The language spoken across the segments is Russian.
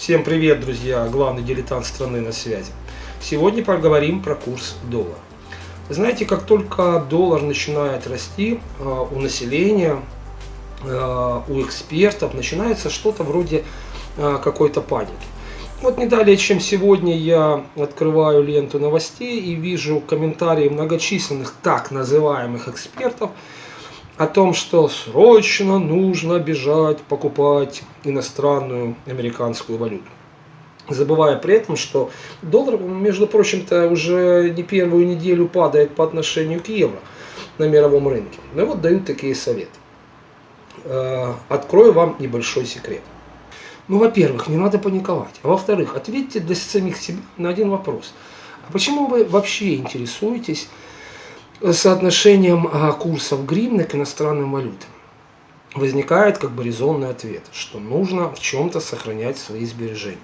Всем привет, друзья! Главный дилетант страны на связи. Сегодня поговорим про курс доллара. Вы знаете, как только доллар начинает расти, у населения, у экспертов начинается что-то вроде какой-то паники. Вот не далее, чем сегодня, я открываю ленту новостей и вижу комментарии многочисленных так называемых экспертов о том, что срочно нужно бежать покупать иностранную американскую валюту. Забывая при этом, что доллар, между прочим-то, уже не первую неделю падает по отношению к евро на мировом рынке. Ну вот дают такие советы. Открою вам небольшой секрет. Ну, во-первых, не надо паниковать. А во-вторых, ответьте для самих себя на один вопрос. А почему вы вообще интересуетесь соотношением курсов гривны к иностранным валютам? Возникает как бы резонный ответ, что нужно в чем-то сохранять свои сбережения.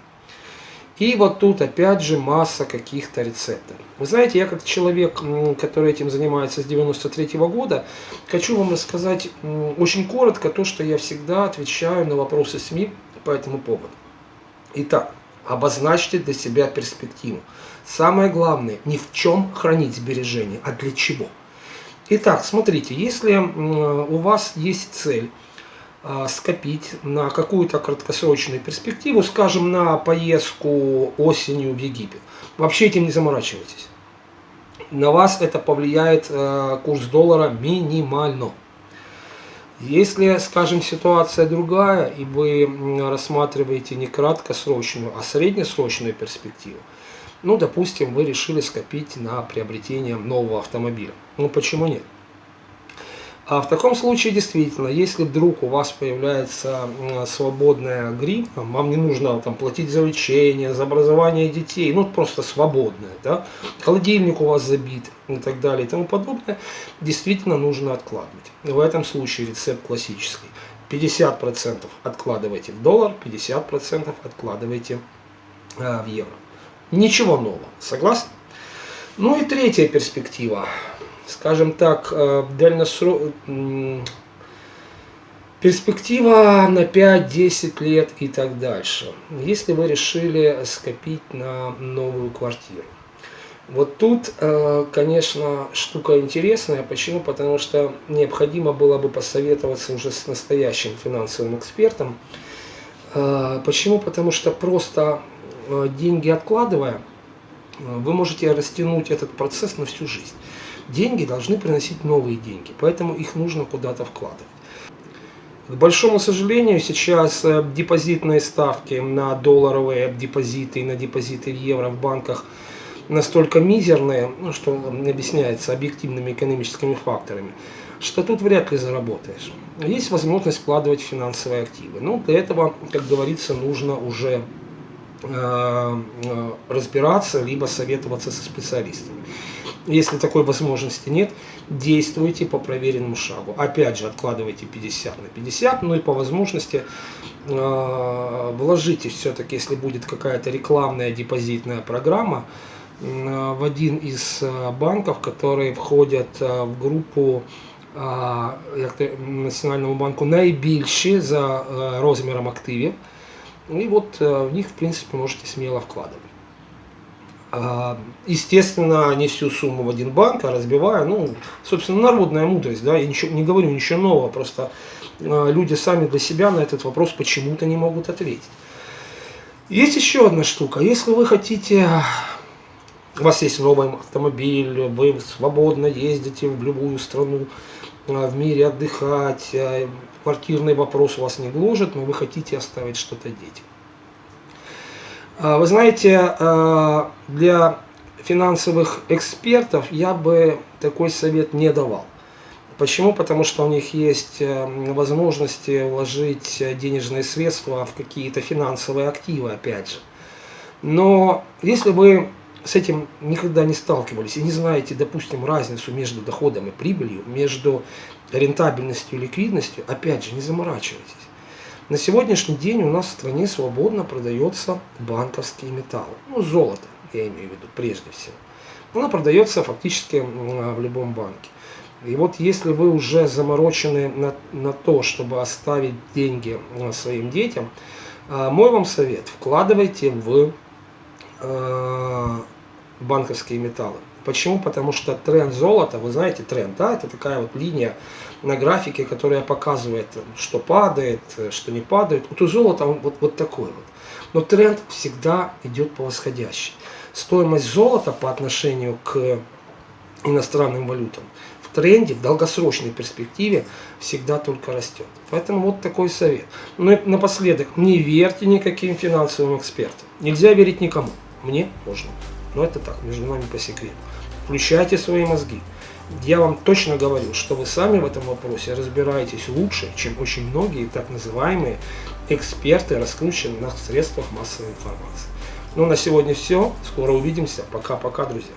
И вот тут опять же масса каких-то рецептов. Вы знаете, я как человек, который этим занимается с 93-го года, хочу вам рассказать очень коротко то, что я всегда отвечаю на вопросы СМИ по этому поводу. Итак, обозначьте для себя перспективу. Самое главное, не в чем хранить сбережения, а для чего. Итак, смотрите, если у вас есть цель скопить на какую-то краткосрочную перспективу, скажем, на поездку осенью в Египет, вообще этим не заморачивайтесь. На вас это повлияет курс доллара минимально. Если, скажем, ситуация другая, и вы рассматриваете не краткосрочную, а среднесрочную перспективу, ну, допустим, вы решили скопить на приобретение нового автомобиля. Ну, почему нет? А в таком случае, действительно, если вдруг у вас появляется свободная гривна, вам не нужно там платить за лечение, за образование детей, ну, просто свободная, да, холодильник у вас забит и так далее и тому подобное, действительно нужно откладывать. В этом случае рецепт классический. 50% откладывайте в доллар, 50% откладывайте в евро. Ничего нового, согласны? Ну и третья перспектива. Скажем так, перспектива на 5-10 лет и так дальше. Если вы решили скопить на новую квартиру. Вот тут, конечно, штука интересная. Почему? Потому что необходимо было бы посоветоваться уже с настоящим финансовым экспертом. Почему? Потому что просто деньги откладывая, вы можете растянуть этот процесс на всю жизнь. Деньги должны приносить новые деньги, поэтому их нужно куда-то вкладывать. К большому сожалению, сейчас депозитные ставки на долларовые депозиты и на депозиты в евро в банках настолько мизерные, что объясняется объективными экономическими факторами, что тут вряд ли заработаешь. Есть возможность вкладывать в финансовые активы. Но для этого, как говорится, нужно уже разбираться, либо советоваться со специалистами. Если такой возможности нет, действуйте по проверенному шагу. Опять же, откладывайте 50 на 50, ну и по возможности вложите все-таки, если будет какая-то рекламная депозитная программа, в один из банков, которые входят в группу Національного банку найбільші за розміром активів. И вот в них, в принципе, можете смело вкладывать. Естественно, не всю сумму в один банк, а разбивая, ну, собственно, народная мудрость, да, я ничего, не говорю ничего нового, просто люди сами для себя на этот вопрос почему-то не могут ответить. Есть еще одна штука, если вы хотите, у вас есть новый автомобиль, вы свободно ездите в любую страну в мире отдыхать, квартирный вопрос вас не гложет, но вы хотите оставить что-то детям. Вы знаете, для финансовых экспертов я бы такой совет не давал. Почему? Потому что у них есть возможности вложить денежные средства в какие-то финансовые активы, опять же. Но если вы с этим никогда не сталкивались и не знаете, допустим, разницу между доходом и прибылью, между рентабельностью и ликвидностью, опять же, не заморачивайтесь. На сегодняшний день у нас в стране свободно продается банковские металлы. Ну, золото, я имею в виду, прежде всего. Оно продается фактически в любом банке. И вот если вы уже заморочены на то, чтобы оставить деньги своим детям, Мой вам совет: вкладывайте в банковские металлы. Почему? Потому что тренд золота, вы знаете, тренд, да, это такая вот линия на графике, которая показывает, что падает, что не падает. Вот у золота он вот такой вот. Но тренд всегда идет по восходящей. Стоимость золота по отношению к иностранным валютам в тренде, в долгосрочной перспективе всегда только растет. Поэтому вот такой совет. Ну и напоследок, не верьте никаким финансовым экспертам. Нельзя верить никому. Мне можно. Но это так, между нами по секрету. Включайте свои мозги. Я вам точно говорю, что вы сами в этом вопросе разбираетесь лучше, чем очень многие так называемые эксперты, раскрученные на средствах массовой информации. Ну, на сегодня все. Скоро увидимся. Пока-пока, друзья.